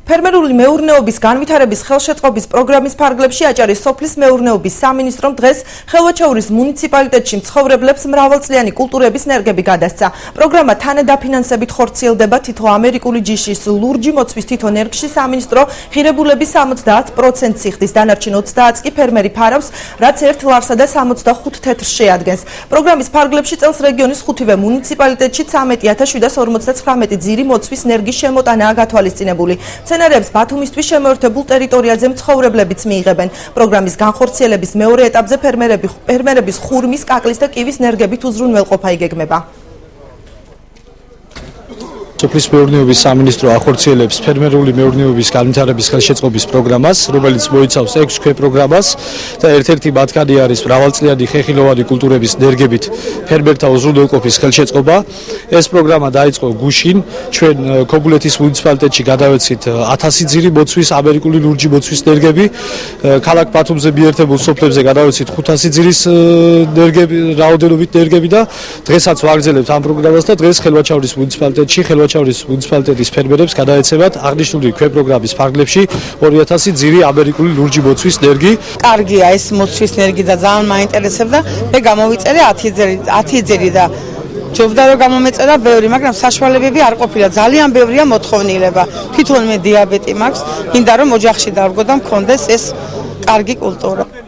ფერმერული მეურნეობის განვითარების ხელშეწყობის პროგრამის ფარგლებში აჭარის სოფლის მეურნეობის სამინისტრომ დღეს ხელვაჩაურის მუნიციპალიტეტში მცხოვრებლებს მრავალწლიანი კულტურების ნერგები გადასცა. პროგრამა თანადაფინანსებით ხორციელდება თითო ამერიკული ჯიშის ლურჯი მოცვის თითო ნერგში სამინისტრო ღირებულების 70% სიხდის, დანარჩენ 30-ს კი ფერმერი ფარავს, რაც 1 ლარსა და 65 თეთრს შეადგენს. პროგრამის ფარგლებში წელს რეგიონის 5-ვე მუნიციპალიტეტში 13,059 ძირი მოცვის ნერგის შემოტანაა გათვალისწინებული. სცენარებს ბათუმისთვის შემოერთებულ ტერიტორიაზე მცხოვრებლებიც მიიღებენ. პროგრამის განხორციელების მეორე ეტაპზე ფერმერების ხურმის, კაკლის და კივის ნერგებით უზრუნველყოფა იგეგმება. სოფლის მეურნეობის სამინისტრო ახორციელებს ფერმერული მეურნეობის განვითარების ხელშეწყობის პროგრამას, რომელიც მოიცავს 6 ქვეპროგრამას და ერთ-ერთი მათგანი არის მრავალწლიანი ხეხილოვანი კულტურების ნერგებით ფერმერთა უზრუნველყოფის ხელშეწყობა. ეს პროგრამა დაიწყო გუშინ, ჩვენ ქობულეთის მუნიციპალიტეტში გადავეცით 1000 ძირი მოცვის ამერიკული ლურჯი მოცვის ნერგები, ქალაქ ბათუმზე მიერთებულ სოფლებზე გადავეცით 500 ძირის ნერგები, რაოდენობით ნერგები და დღესაც ვაგრძელებთ ამ პროგრამას და დღეს ხელვაჩაურის მუნიციპალიტეტში ხელვაჩაურის მუნიციპალიტეტის ფერმერებს გადაეცემათ აღნიშნული ქვეპროგრამის ფარგლებში 2000 ძირი ამერიკული ლურჯი მოცვის ნერგი. კარგია ეს მოცვის ნერგი და ძალიან მაინტერესებდა. მე გამოვიწერე 10 ძირი და ჯობდა რომ გამომეწერა ბევრი, მაგრამ საშუალებები არ ყოფილა. ძალიან ბევრია მოთხოვნილება. თვითონ მე დიაბეტი მაქვს, მინდა რომ ოჯახში დავრგო და მქონდეს ეს კარგი კულტურა.